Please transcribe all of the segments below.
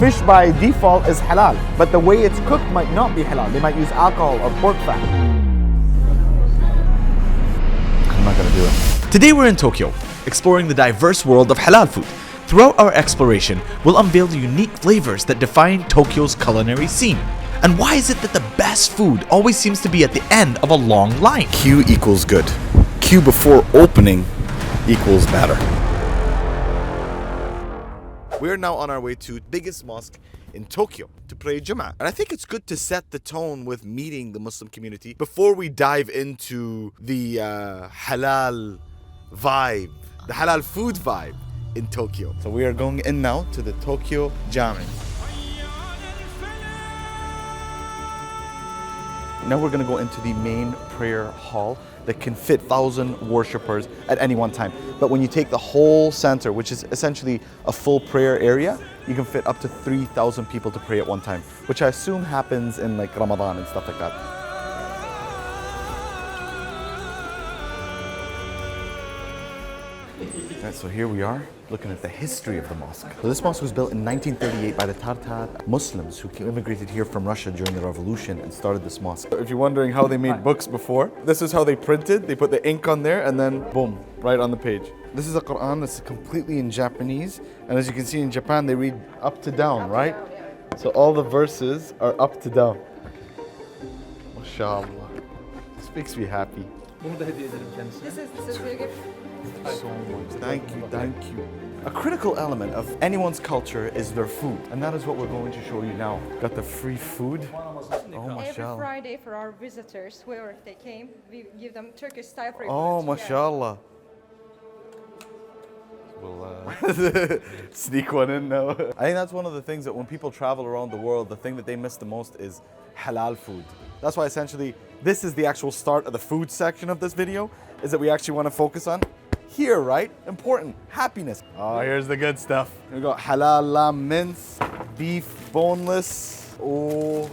Fish by default is halal, but the way it's cooked might not be halal. They might use alcohol or pork fat. I'm not gonna do it. Today we're in Tokyo, exploring the diverse world of halal food. Throughout our exploration, we'll unveil the unique flavors that define Tokyo's culinary scene. And why is it that the best food always seems to be at the end of a long line? Queue equals good. Queue before opening equals better. We're now on our way to the biggest mosque in Tokyo to pray Jummah. And I think it's good to set the tone with meeting the Muslim community before we dive into the halal vibe, the halal food vibe in Tokyo. So we are going in now to the Tokyo Jami. Now we're gonna go into the main prayer hall that can fit 1,000 worshippers at any one time. But when you take the whole center, which is essentially a full prayer area, you can fit up to 3,000 people to pray at one time, which I assume happens in like Ramadan and stuff like that. Right, so here we are, looking at the history of the mosque. So this mosque was built in 1938 by the Tatar Muslims who immigrated here from Russia during the revolution and started this mosque. So if you're wondering how they made books before, this is how they printed. They put the ink on there and then boom, right on the page. This is a Quran that's completely in Japanese. And as you can see in Japan, they read up to down, right? So all the verses are up to down. MashaAllah. This makes me happy. This is really good. So much. Thank you, thank you. A critical element of anyone's culture is their food, and that is what we're going to show you now. Got the free food. Oh, Every mashallah. Friday for our visitors, whoever they came, we give them Turkish style free Oh, food. mashallah. We'll sneak one in now. I think that's one of the things that when people travel around the world, the thing that they miss the most is halal food. That's why essentially this is the actual start of the food section of this video, is that we actually want to focus on here, right? Important, happiness. Oh, here's the good stuff. We got halal lamb mince, beef boneless, oh,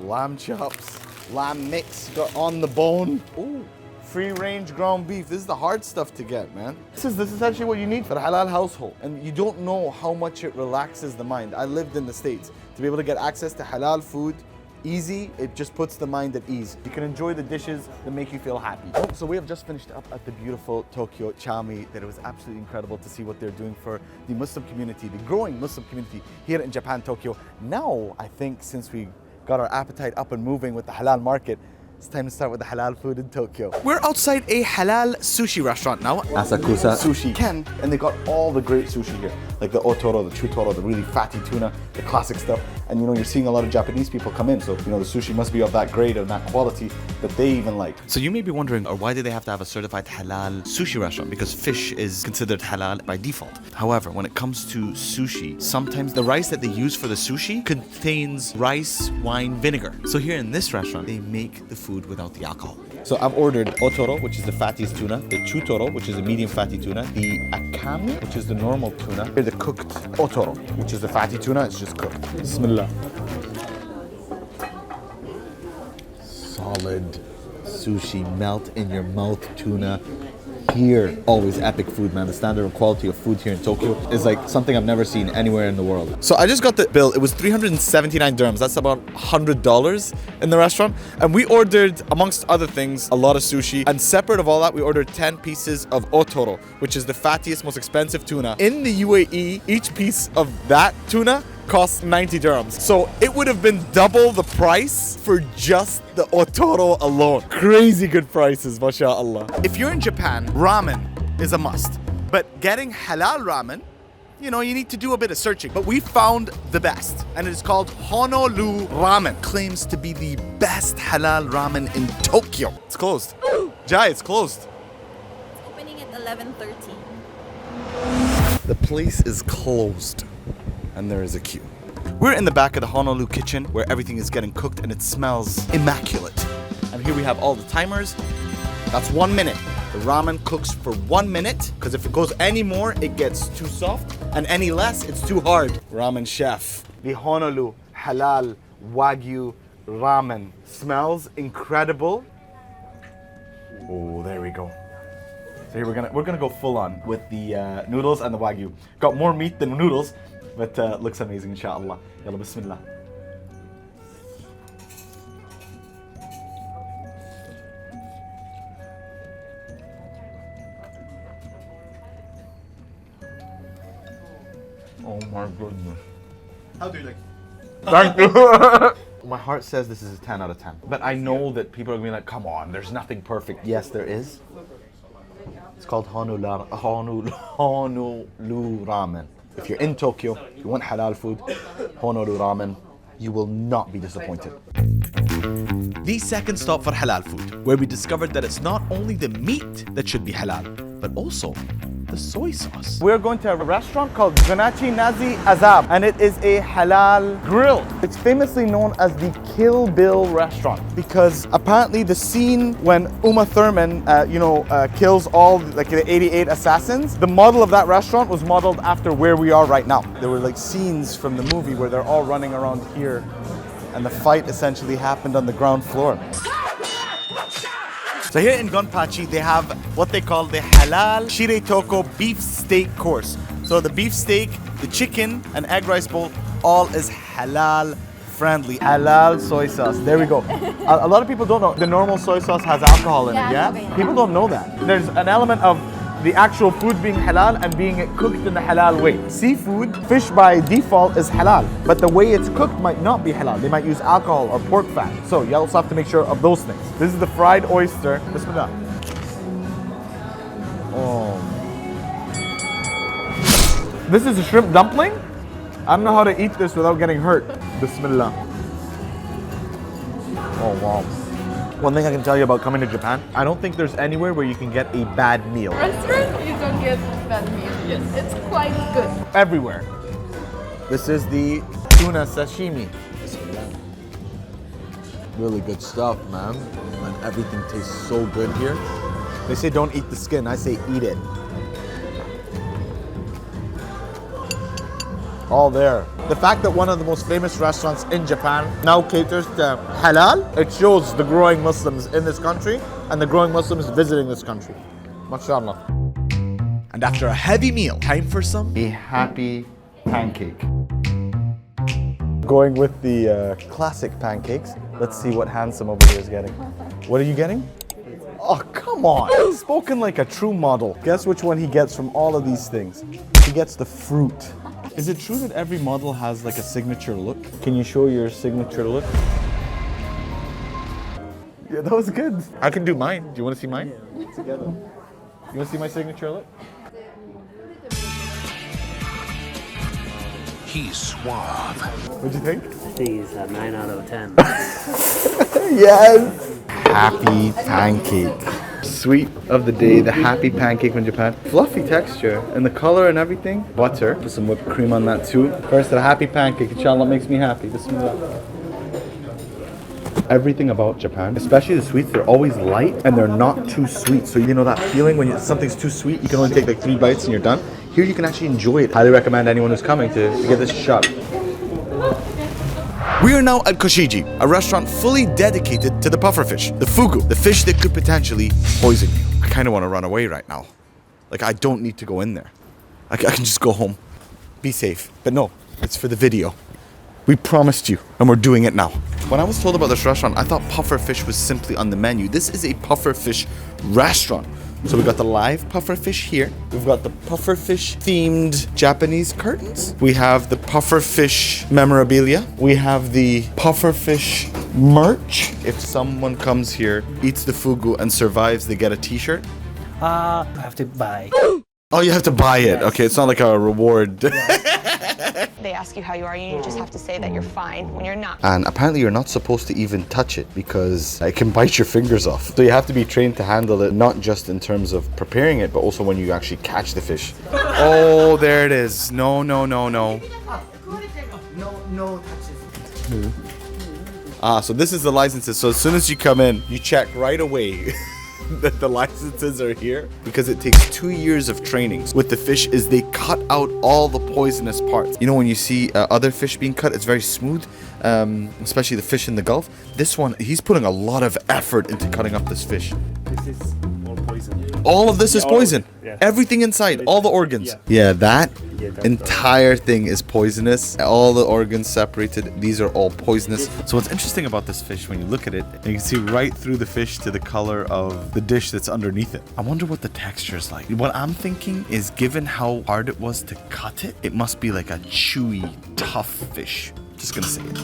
lamb chops, lamb mix, got on the bone. Oh, free range ground beef. This is the hard stuff to get, man. This is essentially what you need for a halal household. And you don't know how much it relaxes the mind. I lived in the States. To be able to get access to halal food, easy, it just puts the mind at ease. You can enjoy the dishes that make you feel happy. Oh, so we have just finished up at the beautiful Tokyo Chami. That it was absolutely incredible to see what they're doing for the Muslim community, the growing Muslim community here in Japan, Tokyo. Now, I think since we got our appetite up and moving with the halal market, it's time to start with the halal food in Tokyo. We're outside a halal sushi restaurant now. Asakusa Sushi Ken, and they got all the great sushi here, like the otoro, the chutoro, the really fatty tuna, the classic stuff. And you know, you're seeing a lot of Japanese people come in, so you know the sushi must be of that grade and that quality that they even like. So you may be wondering, or why do they have to have a certified halal sushi restaurant? Because fish is considered halal by default. However, when it comes to sushi, sometimes the rice that they use for the sushi contains rice, wine, vinegar. So here in this restaurant, they make the food without the alcohol. So I've ordered otoro, which is the fattiest tuna, the chutoro, which is a medium fatty tuna, the akami, which is the normal tuna, here the cooked otoro, which is the fatty tuna, it's just cooked. Bismillah. Solid sushi, melt in your mouth tuna. Here, always epic food, man. The standard of quality of food here in Tokyo is like something I've never seen anywhere in the world. So I just got the bill. It was 379 dirhams. That's about $100 in the restaurant. And we ordered, amongst other things, a lot of sushi. And separate of all that, we ordered 10 pieces of otoro, which is the fattiest, most expensive tuna. In the UAE, each piece of that tuna costs 90 dirhams. So it would have been double the price for just the otoro alone. Crazy good prices, mashallah. If you're in Japan, ramen is a must. But getting halal ramen, you know, you need to do a bit of searching. But we found the best, and it is called Honolulu Ramen. Claims to be the best halal ramen in Tokyo. It's closed. Jai, it's closed. It's opening at 11:30. The place is closed, and there is a queue. We're in the back of the Honolulu kitchen where everything is getting cooked and it smells immaculate. And here we have all the timers. That's 1 minute. The ramen cooks for 1 minute, because if it goes any more, it gets too soft, and any less, it's too hard. Ramen chef. The Honolulu Halal Wagyu Ramen. Smells incredible. Oh, there we go. So here we're gonna go full on with the noodles and the Wagyu. Got more meat than noodles. But looks amazing, inshallah. Yalla, bismillah. Oh my goodness. How do you like? Thank you. My heart says this is a 10 out of 10. But I know that people are going to be like, come on, there's nothing perfect. Yes, there is. It's called Honolulu Ramen. If you're in Tokyo, you want halal food, Honolulu Ramen, you will not be disappointed. The second stop for halal food, where we discovered that it's not only the meat that should be halal, but also the soy sauce. We're going to a restaurant called Zanachi Nazi Azab, and it is a halal grill. It's famously known as the Kill Bill restaurant because apparently the scene when Uma Thurman, kills all like the 88 assassins, the model of that restaurant was modeled after where we are right now. There were like scenes from the movie where they're all running around here, and the fight essentially happened on the ground floor. So here in Gonpachi, they have what they call the Halal Shiretoko beef steak course. So the beef steak, the chicken, and egg rice bowl, all is halal friendly. Halal soy sauce. There we go. A lot of people don't know the normal soy sauce has alcohol in it. Yeah, people don't know that. There's an element of the actual food being halal and being cooked in the halal way. Seafood, fish by default is halal, but the way it's cooked might not be halal. They might use alcohol or pork fat. So you also have to make sure of those things. This is the fried oyster. Bismillah. Oh. This is a shrimp dumpling? I don't know how to eat this without getting hurt. Bismillah. Oh wow. One thing I can tell you about coming to Japan, I don't think there's anywhere where you can get a bad meal. Restaurant, you don't get bad meal. Yes, it's quite good. Everywhere. This is the tuna sashimi. Really good stuff, man. And everything tastes so good here. They say don't eat the skin, I say eat it. All there. The fact that one of the most famous restaurants in Japan now caters to halal, it shows the growing Muslims in this country and the growing Muslims visiting this country. MashaAllah. And after a heavy meal, time for some A happy pancake. Going with the classic pancakes. Let's see what Handsome over here is getting. What are you getting? Oh, come on. Spoken like a true model. Guess which one he gets from all of these things? He gets the fruit. Is it true that every model has like a signature look? Can you show your signature look? Yeah, that was good. I can do mine. Do you want to see mine? Yeah, together. You want to see my signature look? He's suave. What'd you think? I think he's a 9 out of 10. Yes! Happy pancake. Sweet of the day, the happy pancake from Japan. Fluffy texture and the color and everything. Butter. Put some whipped cream on that too. First, the happy pancake. Inshallah makes me happy. Bismillah. Everything about Japan, especially the sweets, they're always light and they're not too sweet. So you know that feeling when something's too sweet, you can only take like 3 bites and you're done. Here you can actually enjoy it. Highly recommend anyone who's coming to give this a shot. We are now at Koshiji, a restaurant fully dedicated to the pufferfish, the fugu, the fish that could potentially poison you. I kind of want to run away right now. Like, I don't need to go in there. I can just go home. Be safe. But no, it's for the video. We promised you, and we're doing it now. When I was told about this restaurant, I thought pufferfish was simply on the menu. This is a pufferfish restaurant. So we got the live pufferfish here. We've got the pufferfish themed Japanese curtains. We have the pufferfish memorabilia. We have the pufferfish merch. If someone comes here, eats the fugu and survives, they get a t-shirt. I have to buy. Oh, you have to buy it. Okay, it's not like a reward. They ask you how you are, and you just have to say that you're fine when you're not. And apparently you're not supposed to even touch it because it can bite your fingers off. So you have to be trained to handle it, not just in terms of preparing it, but also when you actually catch the fish. Oh, there it is. No, no, no, no. No touches. So this is the licenses. So as soon as you come in, you check right away that the licenses are here because it takes 2 years of training. With the fish is they cut out all the poisonous parts. You know when you see other fish being cut, it's very smooth, especially the fish in the Gulf. This one, he's putting a lot of effort into cutting up this fish. This is all poison. All of this is poison. Everything inside, all the organs. Yeah, that Entire thing is poisonous. All the organs separated. These are all poisonous. So what's interesting about this fish, when you look at it, you can see right through the fish to the color of the dish that's underneath it. I wonder what the texture is like. What I'm thinking is, given how hard it was to cut it, it must be like a chewy, tough fish. Just gonna say it.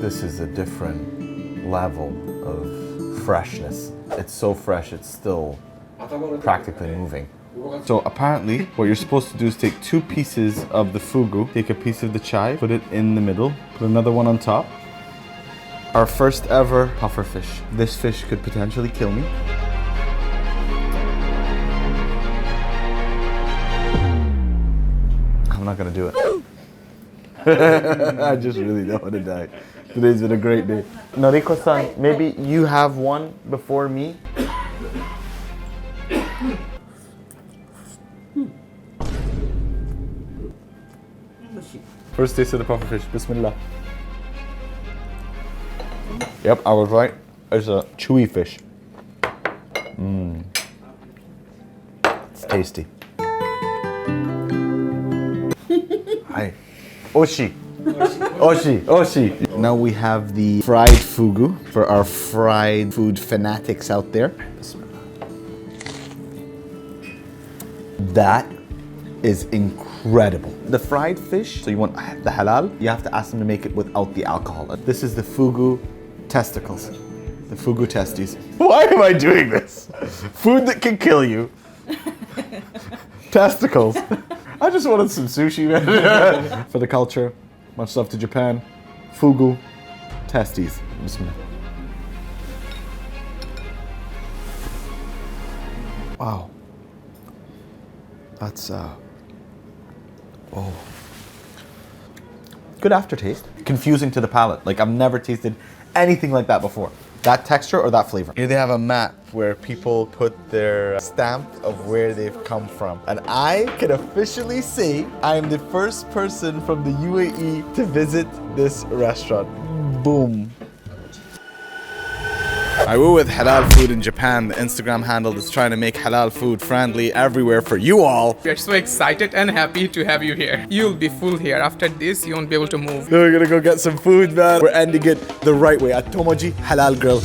This is a different level of freshness. It's so fresh, it's still practically moving. So apparently, what you're supposed to do is take 2 pieces of the fugu, take a piece of the chai, put it in the middle, put another one on top. Our first ever puffer fish. This fish could potentially kill me. I'm not gonna do it. I just really don't want to die. Today's been a great day. Noriko-san, maybe you have one before me? First taste of the puffer fish. Bismillah. Yep, I was right. It's a chewy fish. It's tasty. Hi. Oshi. Oshi. Now we have the fried fugu for our fried food fanatics out there. That is incredible. The fried fish, so you want the halal, you have to ask them to make it without the alcohol. This is the fugu testicles. The fugu testes. Why am I doing this? Food that can kill you. Testicles. I just wanted some sushi, man. For the culture, much love to Japan. Fugu testes. Bismillah. Wow. That's oh. Good aftertaste. Confusing to the palate. Like, I've never tasted anything like that before. That texture or that flavor. Here they have a map where people put their stamp of where they've come from. And I can officially say I am the first person from the UAE to visit this restaurant. Boom. Alright, we're with Halal Food in Japan, the Instagram handle that's trying to make halal food friendly everywhere for you all. We are so excited and happy to have you here. You'll be full here. After this, you won't be able to move. We're gonna go get some food, man. We're ending it the right way at Tomoji Halal Grill.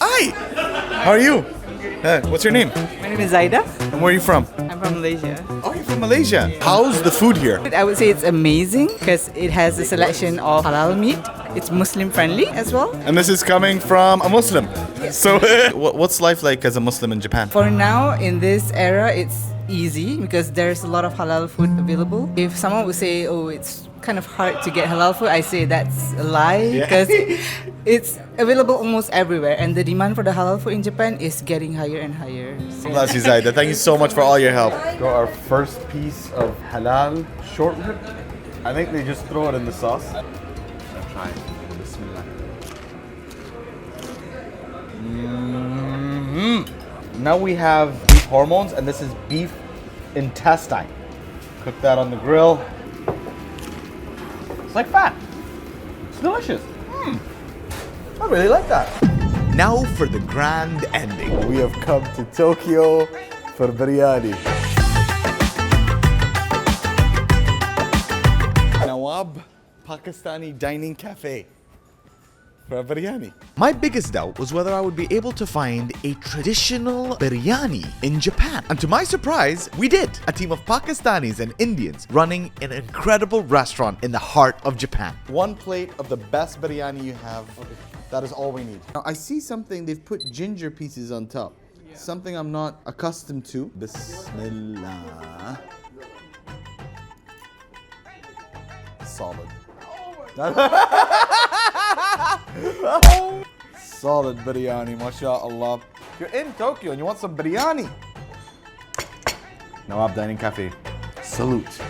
Hi! How are you? What's your name? My name is Zaida. And where are you from? I'm from Malaysia. Oh, you're from Malaysia. How's the food here? I would say it's amazing because it has a selection of halal meat. It's Muslim friendly as well. And this is coming from a Muslim. Yes. So, what's life like as a Muslim in Japan? For now, in this era, it's easy because there's a lot of halal food available. If someone would say, oh, it's kind of hard to get halal food, I say that's a lie because it's available almost everywhere, and the demand for the halal food in Japan is getting higher and higher. So. Bless you, Zaida. Thank you so much for all your help. Got our first piece of halal short rib. I think they just throw it in the sauce. Try it. Bismillah. Now we have beef hormones, and this is beef intestine. Cook that on the grill. It's like fat. It's delicious. I really like that. Now for the grand ending. We have come to Tokyo for biryani. Nawab Pakistani Dining Cafe for a biryani. My biggest doubt was whether I would be able to find a traditional biryani in Japan. And to my surprise, we did. A team of Pakistanis and Indians running an incredible restaurant in the heart of Japan. One plate of the best biryani you have. That is all we need. Now, I see something, they've put ginger pieces on top. Something I'm not accustomed to. Bismillah. Solid. Solid biryani, mashallah. You're in Tokyo and you want some biryani. Nawab Dining Cafe. Salute.